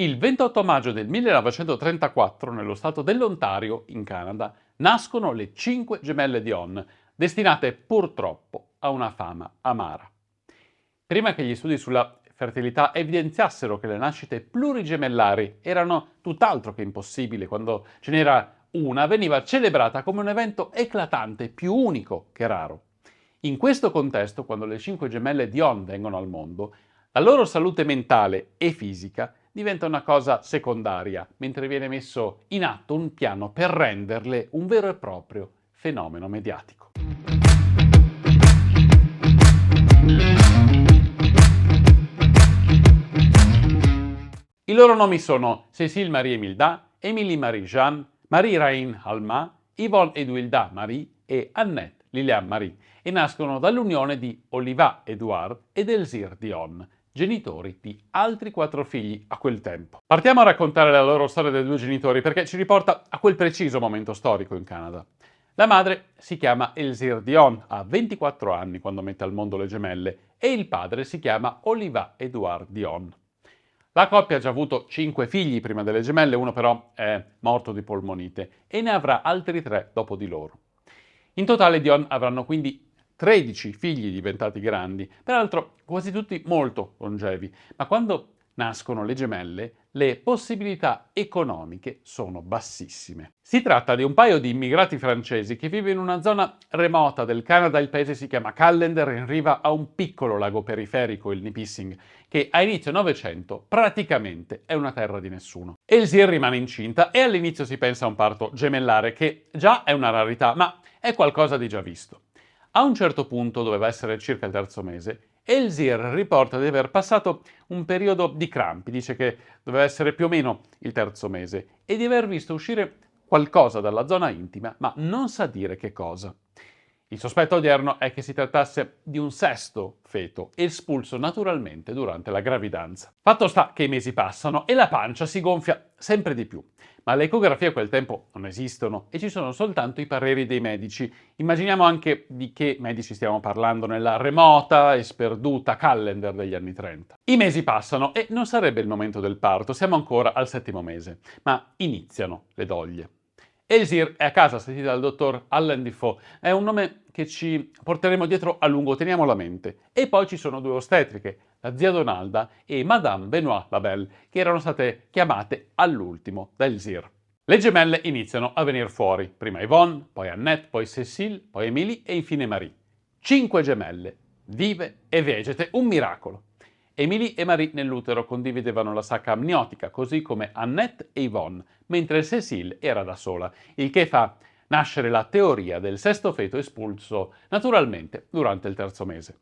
Il 28 maggio del 1934, nello stato dell'Ontario, in Canada, nascono le 5 gemelle Dion, destinate purtroppo a una fama amara. Prima che gli studi sulla fertilità evidenziassero che le nascite plurigemellari erano tutt'altro che impossibili, quando ce n'era una, veniva celebrata come un evento eclatante, più unico che raro. In questo contesto, quando le 5 gemelle Dion vengono al mondo, la loro salute mentale e fisica diventa una cosa secondaria, mentre viene messo in atto un piano per renderle un vero e proprio fenomeno mediatico. I loro nomi sono Cécile Marie Émilda, Émilie Marie Jeanne, Marie Raine Alma, Yvonne Edwilda Marie e Annette Liliane Marie, e nascono dall'unione di Oliva Edouard ed Elzire Dion, genitori di altri 4 figli a quel tempo. Partiamo a raccontare la loro storia dei 2 genitori perché ci riporta a quel preciso momento storico in Canada. La madre si chiama Elzire Dion, ha 24 anni quando mette al mondo le gemelle, e il padre si chiama Oliva Edouard Dion. La coppia ha già avuto 5 figli prima delle gemelle, uno però è morto di polmonite e ne avrà altri 3 dopo di loro. In totale Dion avranno quindi 13 figli diventati grandi, peraltro quasi tutti molto longevi, ma quando nascono le gemelle le possibilità economiche sono bassissime. Si tratta di un paio di immigrati francesi che vivono in una zona remota del Canada, il paese si chiama Callander, in riva a un piccolo lago periferico, il Nipissing, che a inizio Novecento praticamente è una terra di nessuno. Elzire rimane incinta e all'inizio si pensa a un parto gemellare, che già è una rarità, ma è qualcosa di già visto. A un certo punto, doveva essere circa il 3° mese, Elzire riporta di aver passato un periodo di crampi, dice che doveva essere più o meno il 3° mese, e di aver visto uscire qualcosa dalla zona intima, ma non sa dire che cosa. Il sospetto odierno è che si trattasse di un 6° feto, espulso naturalmente durante la gravidanza. Fatto sta che i mesi passano e la pancia si gonfia sempre di più. Ma le ecografie a quel tempo non esistono e ci sono soltanto i pareri dei medici. Immaginiamo anche di che medici stiamo parlando nella remota e sperduta Callander degli anni 30. I mesi passano e non sarebbe il momento del parto, siamo ancora al 7° mese, ma iniziano le doglie. Elzire è a casa assistita dal dottor Allen Defoe, è un nome che ci porteremo dietro a lungo, teniamolo a mente. E poi ci sono 2 ostetriche, la zia Donalda e Madame Benoît Labelle, che erano state chiamate all'ultimo da Elzire. Le gemelle iniziano a venire fuori, prima Yvonne, poi Annette, poi Cécile, poi Émilie e infine Marie. 5 gemelle, vive e vegete, un miracolo. Émilie e Marie nell'utero condividevano la sacca amniotica, così come Annette e Yvonne, mentre Cécile era da sola, il che fa nascere la teoria del 6° feto espulso naturalmente durante il 3° mese.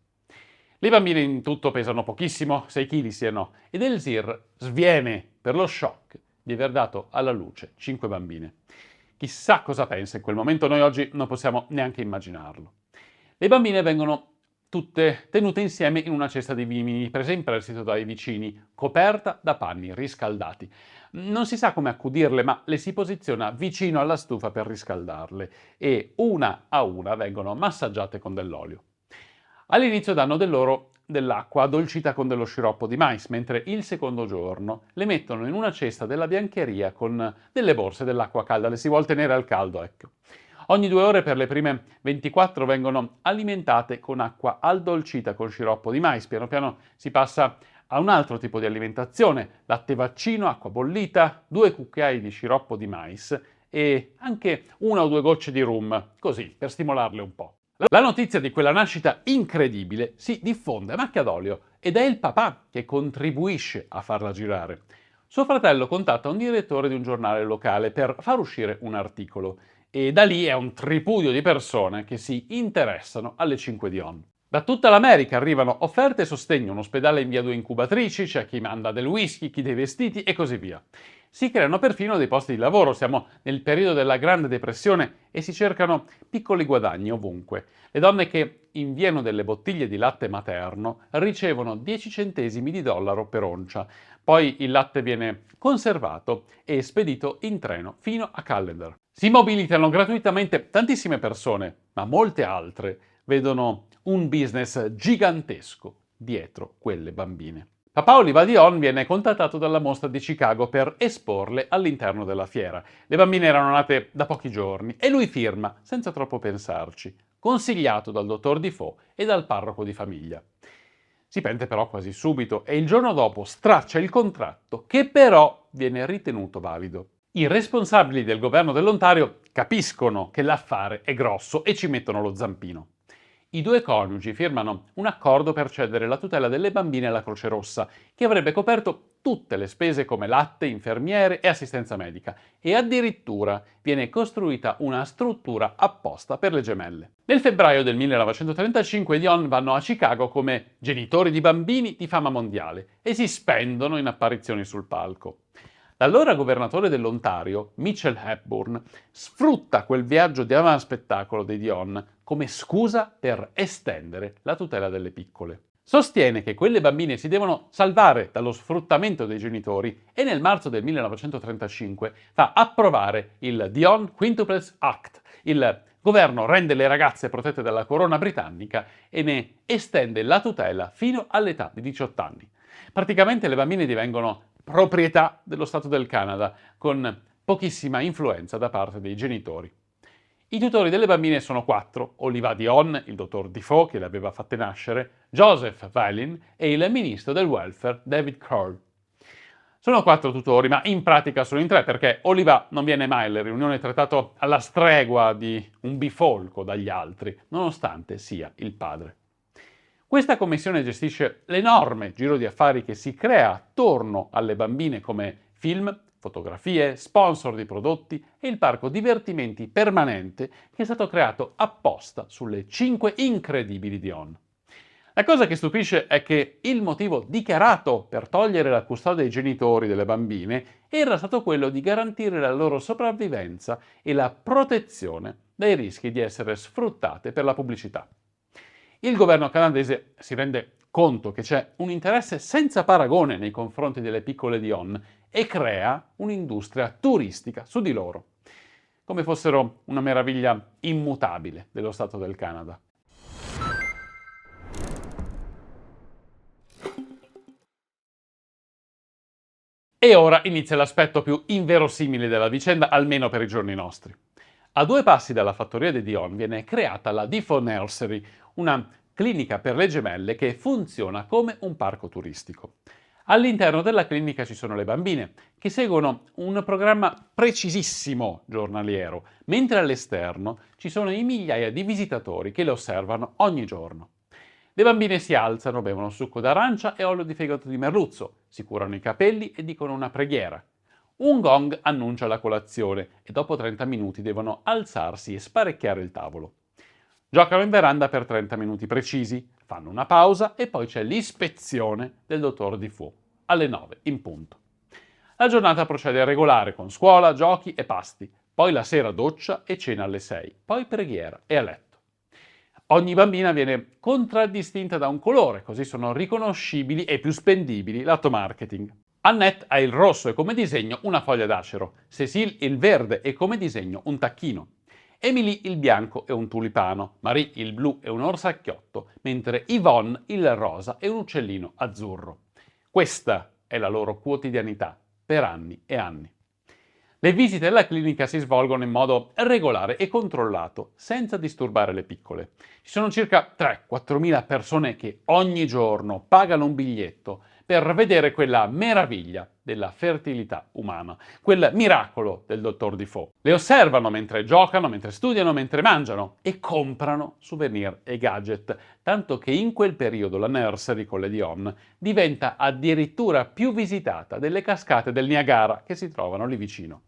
Le bambine in tutto pesano pochissimo, 6 kg sì e no, ed Elzire sviene per lo shock di aver dato alla luce 5 bambine. Chissà cosa pensa in quel momento, noi oggi non possiamo neanche immaginarlo. Le bambine vengono tutte tenute insieme in una cesta di vimini, presa in prestito dai vicini, coperta da panni riscaldati. Non si sa come accudirle, ma le si posiziona vicino alla stufa per riscaldarle e una a una vengono massaggiate con dell'olio. All'inizio danno dell'acqua addolcita con dello sciroppo di mais, mentre il 2° giorno le mettono in una cesta della biancheria con delle borse dell'acqua calda, le si vuol tenere al caldo, ecco. Ogni 2 ore per le prime 24 vengono alimentate con acqua addolcita con sciroppo di mais. Piano piano si passa a un altro tipo di alimentazione, latte vaccino, acqua bollita, 2 cucchiai di sciroppo di mais e anche 1 o 2 gocce di rum, così, per stimolarle un po'. La notizia di quella nascita incredibile si diffonde a macchia d'olio ed è il papà che contribuisce a farla girare. Suo fratello contatta un direttore di un giornale locale per far uscire un articolo e da lì è un tripudio di persone che si interessano alle 5 Dion. Da tutta l'America arrivano offerte e sostegno, un ospedale invia 2 incubatrici, c'è chi manda del whisky, chi dei vestiti e così via. Si creano perfino dei posti di lavoro, siamo nel periodo della Grande Depressione e si cercano piccoli guadagni ovunque. Le donne che inviano delle bottiglie di latte materno ricevono 10 centesimi di dollaro per oncia. Poi il latte viene conservato e spedito in treno fino a Callander. Si mobilitano gratuitamente tantissime persone, ma molte altre vedono un business gigantesco dietro quelle bambine. Papà Oliva Dion viene contattato dalla mostra di Chicago per esporle all'interno della fiera. Le bambine erano nate da pochi giorni e lui firma, senza troppo pensarci, consigliato dal dottor Defoe e dal parroco di famiglia. Si pente però quasi subito e il giorno dopo straccia il contratto, che però viene ritenuto valido. I responsabili del governo dell'Ontario capiscono che l'affare è grosso e ci mettono lo zampino. I due coniugi firmano un accordo per cedere la tutela delle bambine alla Croce Rossa, che avrebbe coperto tutte le spese come latte, infermiere e assistenza medica, e addirittura viene costruita una struttura apposta per le gemelle. Nel febbraio del 1935 i Dion vanno a Chicago come genitori di bambini di fama mondiale e si spendono in apparizioni sul palco. L'allora governatore dell'Ontario, Mitchell Hepburn, sfrutta quel viaggio di avanspettacolo dei Dion come scusa per estendere la tutela delle piccole. Sostiene che quelle bambine si devono salvare dallo sfruttamento dei genitori e nel marzo del 1935 fa approvare il Dion Quintuplets Act. Il governo rende le ragazze protette dalla corona britannica e ne estende la tutela fino all'età di 18 anni. Praticamente le bambine divengono proprietà dello Stato del Canada, con pochissima influenza da parte dei genitori. I tutori delle bambine sono 4: Oliva Dion, il dottor Defoe che le aveva fatte nascere, Joseph Valin e il ministro del welfare David Curd. Sono 4 tutori, ma in pratica sono in 3 perché Oliva non viene mai alle riunioni trattato alla stregua di un bifolco dagli altri, nonostante sia il padre. Questa commissione gestisce l'enorme giro di affari che si crea attorno alle bambine come film, fotografie, sponsor di prodotti e il parco divertimenti permanente che è stato creato apposta sulle 5 incredibili Dion. La cosa che stupisce è che il motivo dichiarato per togliere la custodia ai genitori delle bambine era stato quello di garantire la loro sopravvivenza e la protezione dai rischi di essere sfruttate per la pubblicità. Il governo canadese si rende conto che c'è un interesse senza paragone nei confronti delle piccole Dion e crea un'industria turistica su di loro, come fossero una meraviglia immutabile dello Stato del Canada. E ora inizia l'aspetto più inverosimile della vicenda, almeno per i giorni nostri. A 2 passi dalla fattoria di Dion viene creata la Defoe Nursery, una clinica per le gemelle che funziona come un parco turistico. All'interno della clinica ci sono le bambine, che seguono un programma precisissimo giornaliero, mentre all'esterno ci sono i migliaia di visitatori che le osservano ogni giorno. Le bambine si alzano, bevono succo d'arancia e olio di fegato di merluzzo, si curano i capelli e dicono una preghiera. Un gong annuncia la colazione e dopo 30 minuti devono alzarsi e sparecchiare il tavolo. Giocano in veranda per 30 minuti precisi, fanno una pausa e poi c'è l'ispezione del dottor Defoe, alle 9 in punto. La giornata procede regolare con scuola, giochi e pasti, poi la sera doccia e cena alle 6, poi preghiera e a letto. Ogni bambina viene contraddistinta da un colore, così sono riconoscibili e più spendibili lato marketing. Annette ha il rosso e come disegno una foglia d'acero, Cécile il verde e come disegno un tacchino. Emily il bianco e un tulipano, Marie il blu e un orsacchiotto, mentre Yvonne il rosa e un uccellino azzurro. Questa è la loro quotidianità, per anni e anni. Le visite alla clinica si svolgono in modo regolare e controllato, senza disturbare le piccole. Ci sono circa 3-4 mila persone che ogni giorno pagano un biglietto per vedere quella meraviglia della fertilità umana, quel miracolo del dottor Defoe. Le osservano mentre giocano, mentre studiano, mentre mangiano e comprano souvenir e gadget, tanto che in quel periodo la nursery con le Dion diventa addirittura più visitata delle cascate del Niagara che si trovano lì vicino.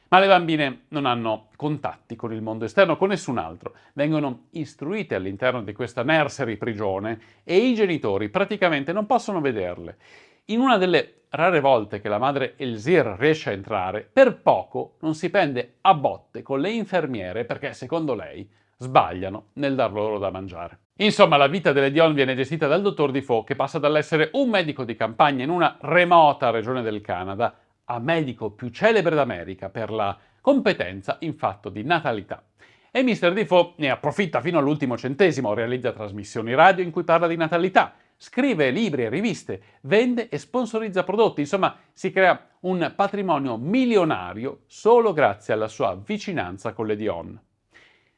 Ma le bambine non hanno contatti con il mondo esterno, con nessun altro. Vengono istruite all'interno di questa nursery prigione e i genitori praticamente non possono vederle. In una delle rare volte che la madre Elzir riesce a entrare, per poco non si prende a botte con le infermiere perché, secondo lei, sbagliano nel dar loro da mangiare. Insomma, la vita delle Dion viene gestita dal dottor Defoe, che passa dall'essere un medico di campagna in una remota regione del Canada a medico più celebre d'America per la competenza in fatto di natalità. E Mr. Defoe ne approfitta fino all'ultimo centesimo, realizza trasmissioni radio in cui parla di natalità, scrive libri e riviste, vende e sponsorizza prodotti, insomma si crea un patrimonio milionario solo grazie alla sua vicinanza con le Dion.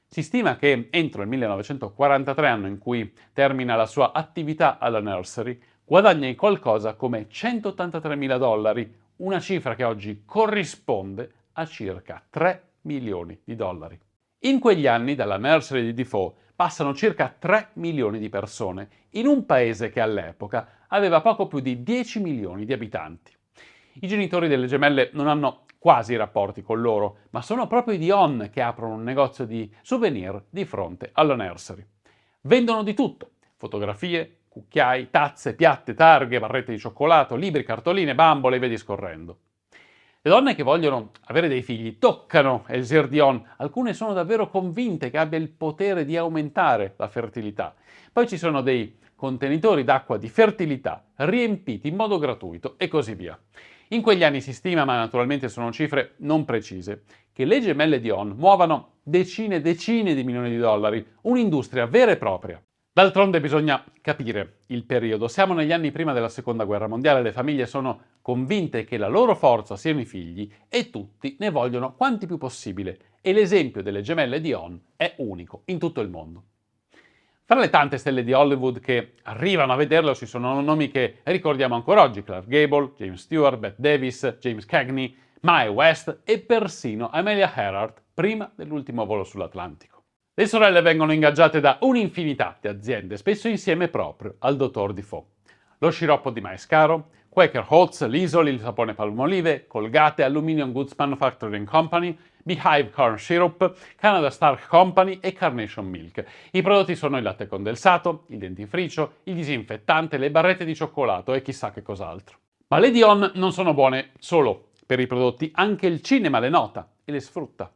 Si stima che entro il 1943, anno in cui termina la sua attività alla nursery, guadagni qualcosa come $183.000, una cifra che oggi corrisponde a circa 3 milioni di dollari. In quegli anni, dalla nursery di Defoe, passano circa 3 milioni di persone, in un paese che all'epoca aveva poco più di 10 milioni di abitanti. I genitori delle gemelle non hanno quasi rapporti con loro, ma sono proprio i Dion che aprono un negozio di souvenir di fronte alla nursery. Vendono di tutto: fotografie, cucchiai, tazze, piatte, targhe, barrette di cioccolato, libri, cartoline, bambole e via discorrendo. Le donne che vogliono avere dei figli toccano Elsir Dion, alcune sono davvero convinte che abbia il potere di aumentare la fertilità. Poi ci sono dei contenitori d'acqua di fertilità riempiti in modo gratuito e così via. In quegli anni si stima, ma naturalmente sono cifre non precise, che le gemelle Dion muovano decine e decine di milioni di dollari, un'industria vera e propria. D'altronde bisogna capire il periodo. Siamo negli anni prima della Seconda Guerra Mondiale, le famiglie sono convinte che la loro forza siano i figli e tutti ne vogliono quanti più possibile, e l'esempio delle gemelle Dion è unico in tutto il mondo. Fra le tante stelle di Hollywood che arrivano a vederlo ci sono nomi che ricordiamo ancora oggi: Clark Gable, James Stewart, Bette Davis, James Cagney, Mae West e persino Amelia Earhart prima dell'ultimo volo sull'Atlantico. Le sorelle vengono ingaggiate da un'infinità di aziende, spesso insieme proprio al dottor Defoe. Lo sciroppo di mais caro, Quaker Oats, l'Isol, il sapone Palmolive, Colgate, Aluminium Goods Manufacturing Company, Beehive Corn Syrup, Canada Starch Company e Carnation Milk. I prodotti sono il latte condensato, il dentifricio, il disinfettante, le barrette di cioccolato e chissà che cos'altro. Ma le Dion non sono buone solo per i prodotti, anche il cinema le nota e le sfrutta.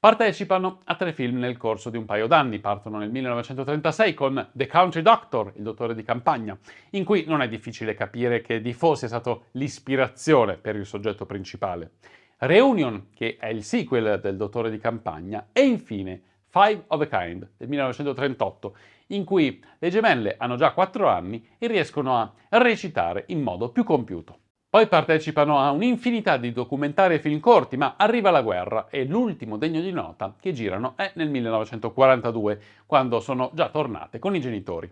Partecipano a 3 film nel corso di un paio d'anni. Partono nel 1936 con The Country Doctor, il dottore di campagna, in cui non è difficile capire che Defoe sia stato l'ispirazione per il soggetto principale. Reunion, che è il sequel del dottore di campagna, e infine Five of a Kind del 1938, in cui le gemelle hanno già 4 anni e riescono a recitare in modo più compiuto. Poi partecipano a un'infinità di documentari e film corti, ma arriva la guerra e l'ultimo degno di nota che girano è nel 1942, quando sono già tornate con i genitori.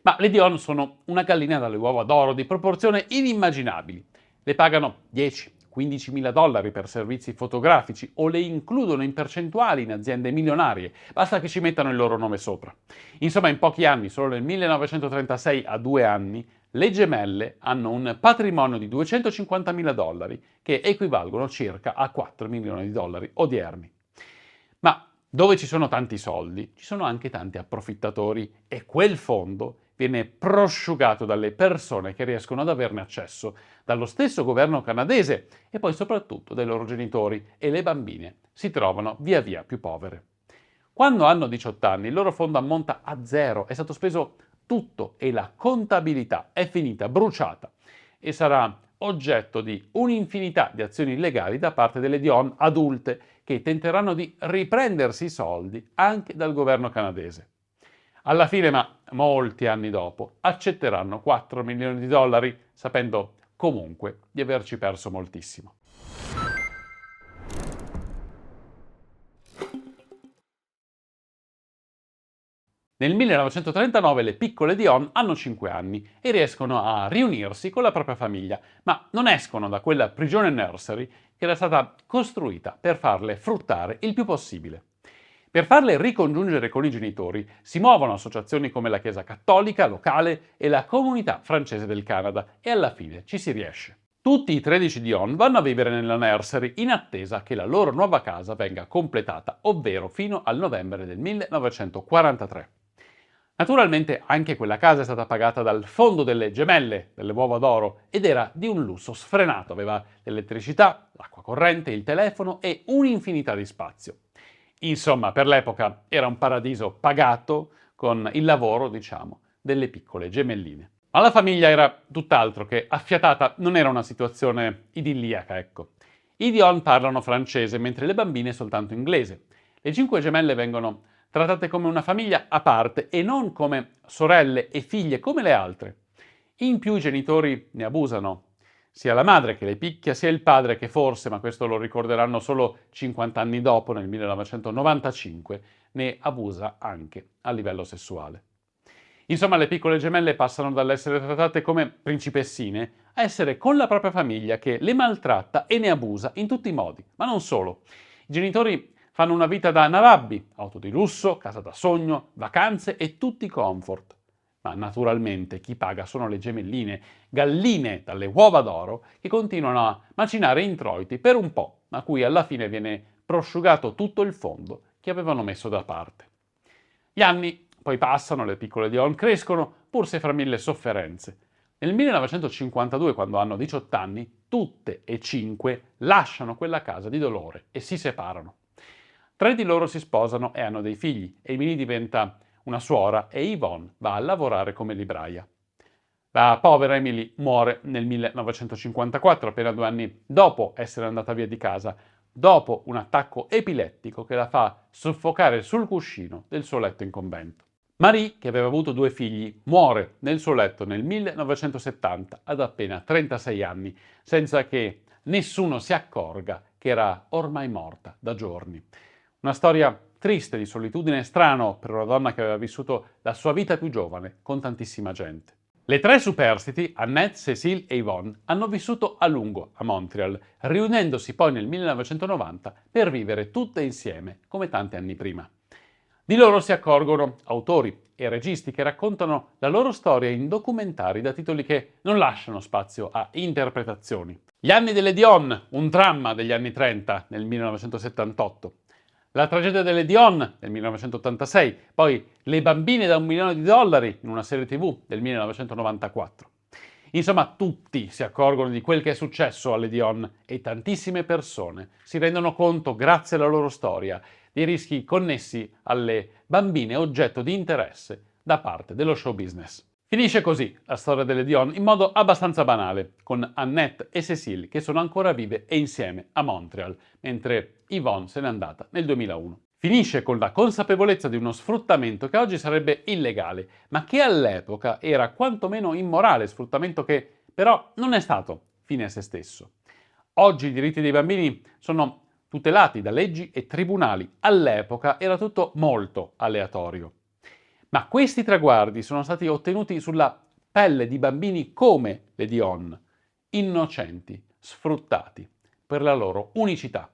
Ma le Dion sono una gallina dalle uova d'oro di proporzioni inimmaginabili. Le pagano 10-15 mila dollari per servizi fotografici o le includono in percentuali in aziende milionarie, basta che ci mettano il loro nome sopra. Insomma, in pochi anni, solo nel 1936, a 2 anni, le gemelle hanno un patrimonio di 250.000 dollari, che equivalgono circa a 4 milioni di dollari odierni. Ma dove ci sono tanti soldi, ci sono anche tanti approfittatori, e quel fondo viene prosciugato dalle persone che riescono ad averne accesso, dallo stesso governo canadese e poi soprattutto dai loro genitori, e le bambine si trovano via via più povere. Quando hanno 18 anni, il loro fondo ammonta a zero, è stato speso tutto e la contabilità è finita, bruciata, e sarà oggetto di un'infinità di azioni illegali da parte delle Dion adulte che tenteranno di riprendersi i soldi anche dal governo canadese. Alla fine, ma molti anni dopo, accetteranno 4 milioni di dollari, sapendo comunque di averci perso moltissimo. Nel 1939 le piccole Dion hanno 5 anni e riescono a riunirsi con la propria famiglia, ma non escono da quella prigione nursery che era stata costruita per farle fruttare il più possibile. Per farle ricongiungere con i genitori si muovono associazioni come la Chiesa Cattolica locale e la Comunità Francese del Canada, e alla fine ci si riesce. Tutti i 13 Dion vanno a vivere nella nursery in attesa che la loro nuova casa venga completata, ovvero fino al novembre del 1943. Naturalmente anche quella casa è stata pagata dal fondo delle gemelle, delle uova d'oro, ed era di un lusso sfrenato, aveva l'elettricità, l'acqua corrente, il telefono e un'infinità di spazio. Insomma, per l'epoca era un paradiso pagato con il lavoro, delle piccole gemelline. Ma la famiglia era tutt'altro che affiatata, non era una situazione idilliaca, ecco. I Dion parlano francese, mentre le bambine soltanto inglese. Le 5 gemelle vengono trattate come una famiglia a parte e non come sorelle e figlie come le altre. In più i genitori ne abusano, sia la madre che le picchia, sia il padre che forse, ma questo lo ricorderanno solo 50 anni dopo, nel 1995, ne abusa anche a livello sessuale. Insomma, le piccole gemelle passano dall'essere trattate come principessine a essere con la propria famiglia che le maltratta e ne abusa in tutti i modi, ma non solo. I genitori fanno una vita da navabbi, auto di lusso, casa da sogno, vacanze e tutti i comfort. Ma naturalmente chi paga sono le gemelline, galline dalle uova d'oro, che continuano a macinare introiti per un po', a cui alla fine viene prosciugato tutto il fondo che avevano messo da parte. Gli anni poi passano, le piccole Dion crescono, pur se fra mille sofferenze. Nel 1952, quando hanno 18 anni, tutte e 5 lasciano quella casa di dolore e si separano. 3 di loro si sposano e hanno dei figli. Emily diventa una suora e Yvonne va a lavorare come libraia. La povera Emily muore nel 1954, appena 2 anni dopo essere andata via di casa, dopo un attacco epilettico che la fa soffocare sul cuscino del suo letto in convento. Marie, che aveva avuto 2 figli, muore nel suo letto nel 1970 ad appena 36 anni, senza che nessuno si accorga che era ormai morta da giorni. Una storia triste di solitudine e strano per una donna che aveva vissuto la sua vita più giovane con tantissima gente. Le 3 superstiti, Annette, Cécile e Yvonne, hanno vissuto a lungo a Montreal, riunendosi poi nel 1990 per vivere tutte insieme come tanti anni prima. Di loro si accorgono autori e registi che raccontano la loro storia in documentari da titoli che non lasciano spazio a interpretazioni. Gli anni delle Dion, un dramma degli anni 30 nel 1978. La tragedia delle Dion nel 1986, poi Le bambine da $1 milione in una serie TV del 1994. Insomma, tutti si accorgono di quel che è successo alle Dion e tantissime persone si rendono conto, grazie alla loro storia, dei rischi connessi alle bambine oggetto di interesse da parte dello show business. Finisce così la storia delle Dion in modo abbastanza banale, con Annette e Cécile che sono ancora vive e insieme a Montreal, mentre Yvonne se n'è andata nel 2001. Finisce con la consapevolezza di uno sfruttamento che oggi sarebbe illegale, ma che all'epoca era quantomeno immorale, sfruttamento che però non è stato fine a se stesso. Oggi i diritti dei bambini sono tutelati da leggi e tribunali. All'epoca era tutto molto aleatorio. Ma questi traguardi sono stati ottenuti sulla pelle di bambini come le Dion, innocenti, sfruttati per la loro unicità.